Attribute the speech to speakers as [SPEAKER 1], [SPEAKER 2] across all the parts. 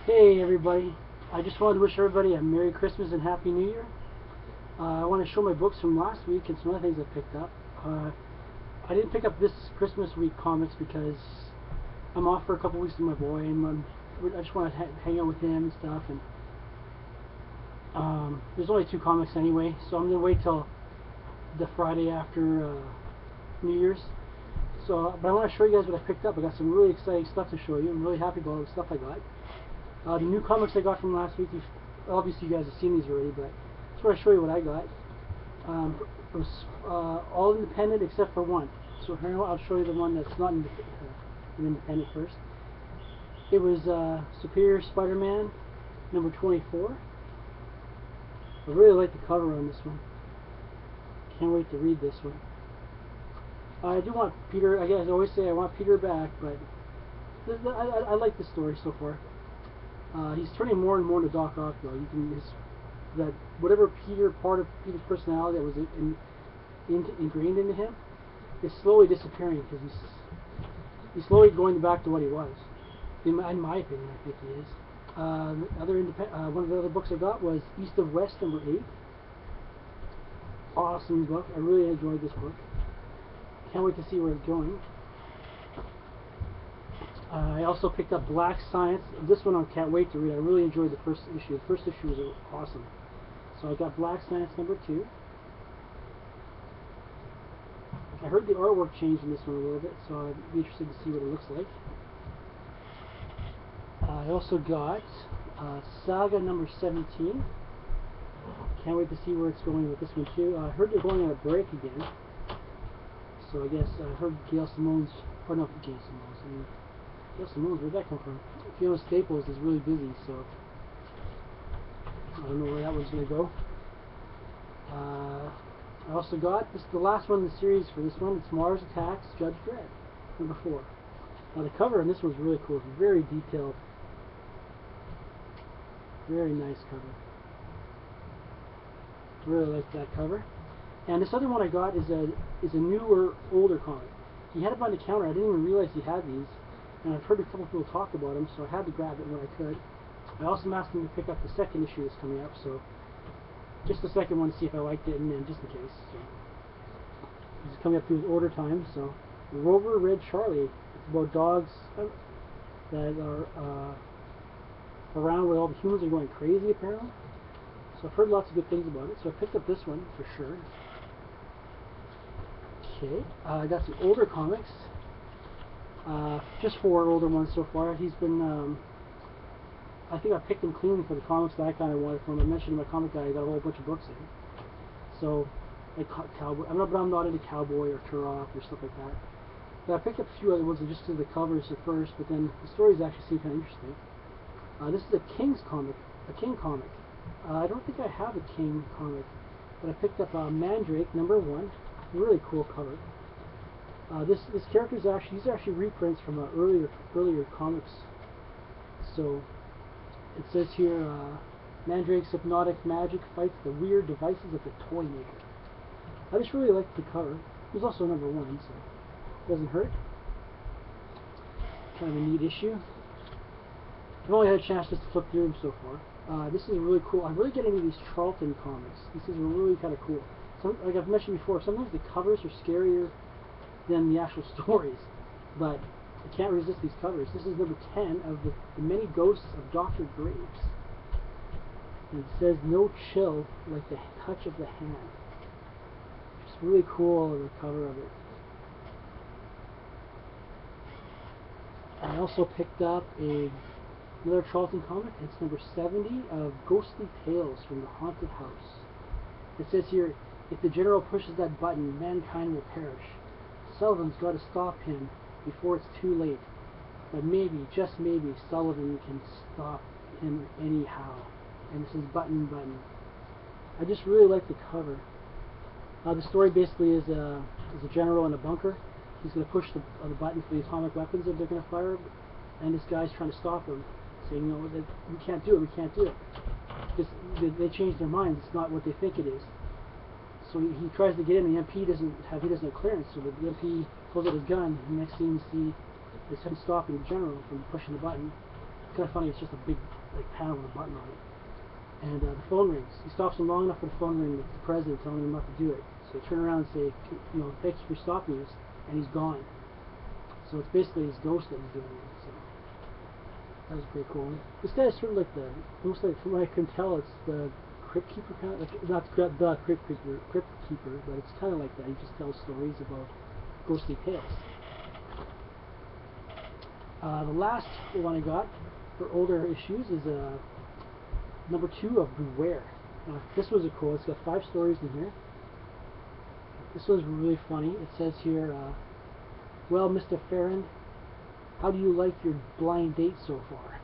[SPEAKER 1] Hey everybody, I just wanted to wish everybody a Merry Christmas and Happy New Year. I want to show my books from last week and some other things I picked up. I didn't pick up this Christmas week comics because I'm off for a couple weeks with my boy and I just want to hang out with him and stuff. And there's only 2 comics anyway, so I'm going to wait till the Friday after New Year's. But I want to show you guys what I picked up. I got some really exciting stuff to show you. I'm really happy about all the stuff I got. The new comics I got from last week, obviously you guys have seen these already, but I just want to show you what I got. It was all independent except for one. So here I'll show you the one that's not independent first. It was Superior Spider-Man number 24. I really like the cover on this one. Can't wait to read this one. I do want Peter, I guess I always say I want Peter back, but I like the story so far. He's turning more and more into Doc Ock, though. That whatever part of Peter's personality that was ingrained into him is slowly disappearing because he's slowly going back to what he was. In my opinion, I think he is. One of the other books I got was East of West number 8. Awesome book. I really enjoyed this book. Can't wait to see where it's going. I also picked up Black Science. This one I can't wait to read. I really enjoyed the first issue. The first issue was awesome. So I got Black Science number 2. I heard the artwork changed in this one a little bit, so I'd be interested to see what it looks like. I also got Saga number 17. Can't wait to see where it's going with this one too. I heard they're going on a break again. So I guess I heard Gail Simone's, or not Gail Simone's, Gail Simone's, where'd that come from? Fiona Staples is really busy, so I don't know where that one's going to go. I also got, this is the last one in the series for this one, it's Mars Attacks, Judge Dredd, number 4. Now the cover on this one's really cool, it's very detailed. Very nice cover. Really like that cover. And this other one I got is a newer, older comic. He had it by the counter, I didn't even realize he had these. And I've heard a couple people talk about them, so I had to grab it when I could. I also asked him to pick up the second issue that's coming up, so just the second one to see if I liked it, and then just in case. So he's coming up to his order time. So Rover Red Charlie. It's about dogs that are around where all the humans are going crazy apparently. So I've heard lots of good things about it. So I picked up this one for sure. Okay, I got some older comics. Just 4 older ones so far. He's been, I think I picked him cleanly for the comics that I kind of wanted from him. I mentioned in my comic guy I got a whole bunch of books in. So, like Cowboy, I'm not into Cowboy or Turok or stuff like that. But I picked up a few other ones just to the covers at first, but then the stories actually seem kind of interesting. This is a King comic. I don't think I have a King comic, but I picked up Mandrake number 1. Really cool cover. This character is actually reprints from earlier comics. So it says here, Mandrake's hypnotic magic fights the weird devices of the toy maker. I just really liked the cover. It was also number 1, so it doesn't hurt. Kind of a neat issue. I've only had a chance just to flip through them so far. This is really cool. I'm really getting into these Charlton comics. These are really kind of cool. Like I've mentioned before, sometimes the covers are scarier than the actual stories, but I can't resist these covers. This is number 10 of the Many Ghosts of Dr. Graves. And it says, no chill like the touch of the hand. Just really cool, the cover of it. I also picked up another Charlton comic. It's number 70 of Ghostly Tales from the Haunted House. It says here, if the General pushes that button, mankind will perish. Sullivan's got to stop him before it's too late. But maybe, just maybe, Sullivan can stop him anyhow. And this is button. I just really like the cover. The story basically is a general in a bunker. He's going to push the button for the atomic weapons that they're going to fire, and this guy's trying to stop him, saying, no, we can't do it, we can't do it. Because they changed their minds, it's not what they think it is. So he tries to get in, the MP doesn't have clearance, so the MP pulls out his gun, and the next thing you see is him stopping the general from pushing the button. kind of funny. It's just a big like panel with a button on it. And the phone rings. He stops him long enough for the phone to ring with the president telling him not to do it. So they turn around and say, you know, thank you for stopping us, and he's gone. So it's basically his ghost that he's doing it. So that was pretty cool. This guy is sort of like the, almost like, from what I can tell, it's the crypt keeper kind of, like, not the crypt keeper, but it's kind of like that. He just tells stories about ghostly tales. The last one I got for older issues is number 2 of Beware. This was a cool. It's got 5 stories in here. This was really funny. It says here, well, Mr. Farron, how do you like your blind date so far?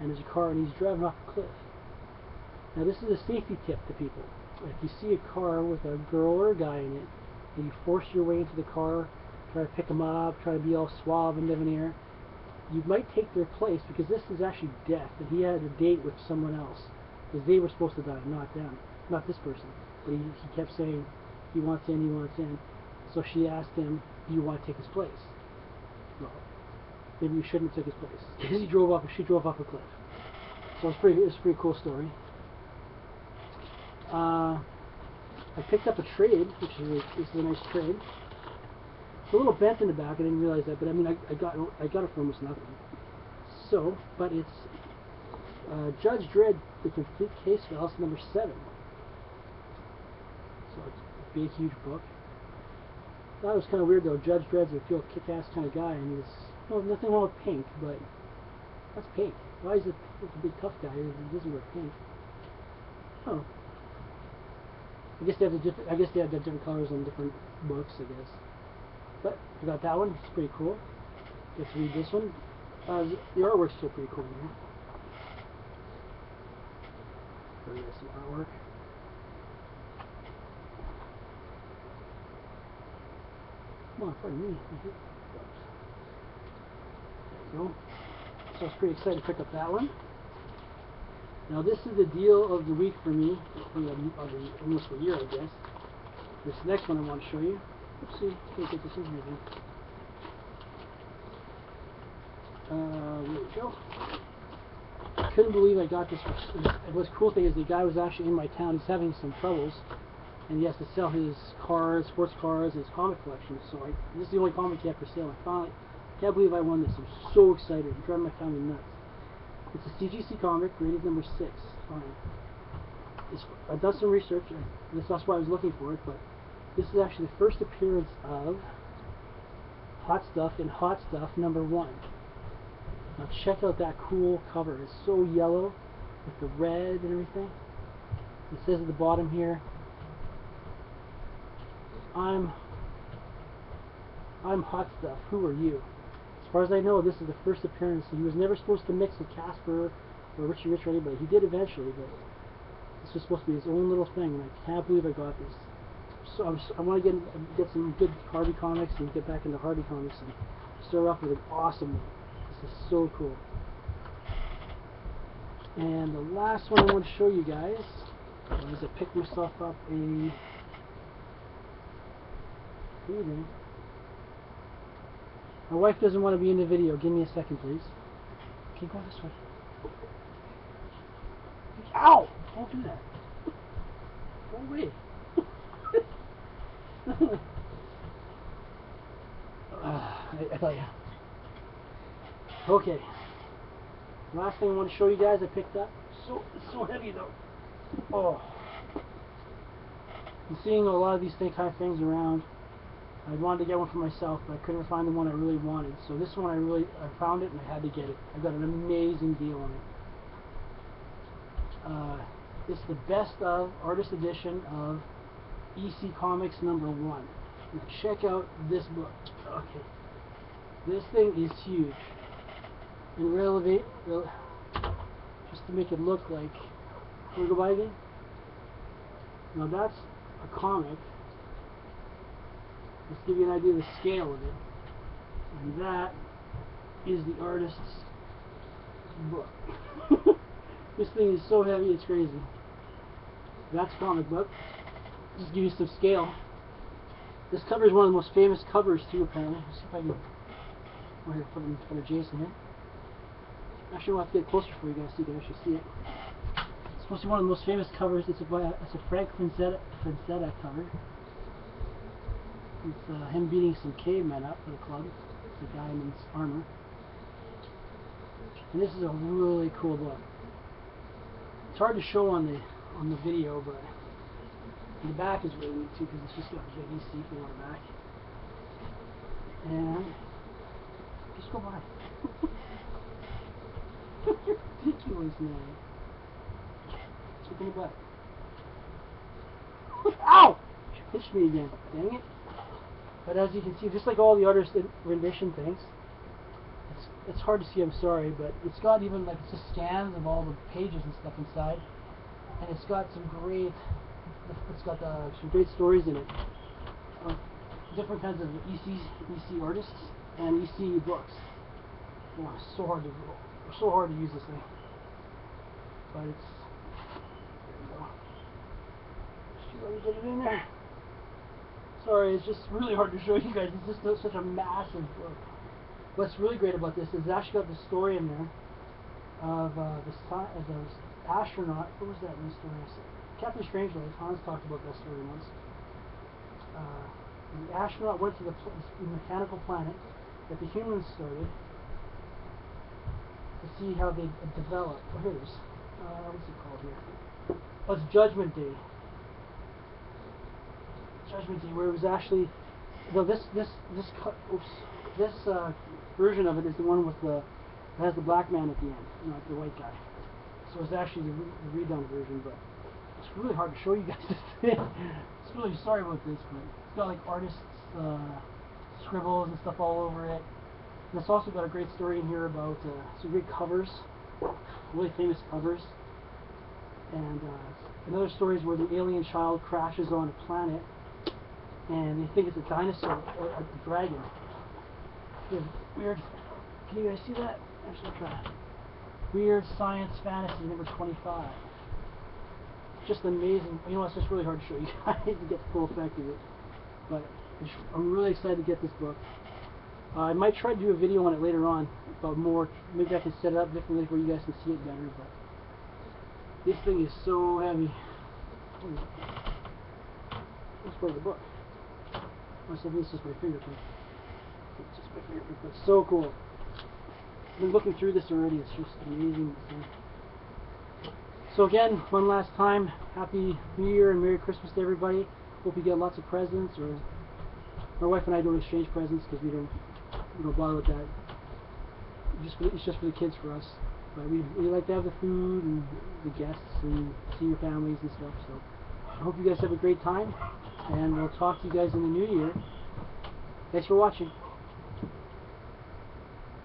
[SPEAKER 1] And there's a car, and he's driving off a cliff. Now, this is a safety tip to people. If you see a car with a girl or a guy in it, and you force your way into the car, try to pick them up, try to be all suave and debonair, you might take their place, because this is actually death, and he had a date with someone else, because they were supposed to die, not them, not this person. But he kept saying, he wants in, he wants in. So she asked him, do you want to take his place? Well, maybe you shouldn't have took his place, because she drove off a cliff. So it's a pretty cool story. I picked up a trade, which is this is a nice trade. It's a little bent in the back. I didn't realize that, but I mean, I got it for almost nothing. So, but it's Judge Dredd, the complete case files, number 7. So it's a big, huge book. I thought it was kind of weird though. Judge Dredd's a real kick-ass kind of guy, and he's, well, nothing wrong with pink, but that's pink. Why is it a big tough guy? He doesn't wear pink. Oh. I guess they have the different colors on different books, I guess. But I got that one. It's pretty cool. Get to read this one. The artwork's still pretty cool in here. There's some artwork. Come on, pardon me. There you go. So I was pretty excited to pick up that one. Now this is the deal of the week for me, almost a year, I guess. This next one I want to show you. Oopsie, can't get this in here then. There we go. I couldn't believe I got this. What's cool thing is the guy was actually in my town. He's having some troubles, and he has to sell his cars, sports cars, and his comic collection. So this is the only comic he had for sale. I finally can't believe I won this. I'm so excited. I'm driving my family nuts. It's a CGC comic, rated number 6. Fine. I've done some research. That's why I was looking for it, but this is actually the first appearance of Hot Stuff in Hot Stuff number 1. Now check out that cool cover. It's so yellow with the red and everything. It says at the bottom here, I'm Hot Stuff. Who are you? As far as I know, this is the first appearance. He was never supposed to mix with Casper or Richie Rich or anybody. He did eventually, but this was supposed to be his own little thing, and I can't believe I got this. So I want to get some good Harvey comics and get back into Harvey comics and start off with an awesome one. This is so cool. And the last one I want to show you guys is I picked myself up a reading. My wife doesn't want to be in the video. Give me a second, please. Okay, go this way. Ow! Don't do that. Go away. I tell you. Okay. Last thing I want to show you guys I picked up. It's so heavy though. Oh. I'm seeing a lot of these kind of things around. I wanted to get one for myself, but I couldn't find the one I really wanted. So this one I found it and I had to get it. I got an amazing deal on it. It's the best of artist edition of EC Comics number 1. Now check out this book. Okay. This thing is huge. And just to make it look like, can we go by again? Now that's a comic. Let's give you an idea of the scale of it. And that is the artist's book. This thing is so heavy, it's crazy. That's a comic book. Just give you some scale. This cover is one of the most famous covers too, apparently. Let's see if I can put it in front of Jason here. Actually, I'll have to get closer for you guys so you can actually see it. It's supposed to be one of the most famous covers. It's a Frank Frazetta cover. It's him beating some cavemen up for the club. It's a guy in his armor. And this is a really cool book. It's hard to show on the video, but the back is really neat too because it's just got a big EC thing on the back. And just go by. Ridiculous, man. Look in the butt. Ow! She hit me again. Dang it. But as you can see, just like all the other rendition things, it's hard to see, I'm sorry, but it's got even like it's just scans of all the pages and stuff inside. And it's got some great stories in it. Different kinds of EC artists and EC books. Oh, it's so hard to use this thing. But it's there you go. Let me get it in there. Sorry, it's just really hard to show you guys. It's just such a massive book. What's really great about this is it's actually got the story in there of the astronaut. What was that in the story? Captain Strangelove. Hans talked about that story once. The astronaut went to the mechanical planet that the humans started to see how they developed. Oh, here it is. What's it called here? Oh, it's Judgment Day. Judgment Day, where it was actually this version of it is the one with that has the black man at the end, not the white guy. So it's actually the redone version, but it's really hard to show you guys this thing. It's really sorry about this, but it's got like artists' scribbles and stuff all over it. And it's also got a great story in here about some great covers, really famous covers. And another story is where the alien child crashes on a planet, and they think it's a dinosaur or a dragon. Weird. Can you guys see that? Actually, I'll try. Weird science fantasy number 25. Just amazing. You know, it's just really hard to show you guys to get the full effect of it. But I'm really excited to get this book. I might try to do a video on it later on, but more. Maybe I can set it up differently where you guys can see it better. But this thing is so heavy. That's part of the book. This is just my fingerprint. It's just my fingerprint. It's so cool. I've been looking through this already. It's just amazing. So again, one last time, Happy New Year and Merry Christmas to everybody. Hope you get lots of presents. Or my wife and I don't exchange presents because we don't bother with that. It's just for the kids for us. But we like to have the food and the guests and see your families and stuff. So I hope you guys have a great time, and we'll talk to you guys in the new year. Thanks for watching.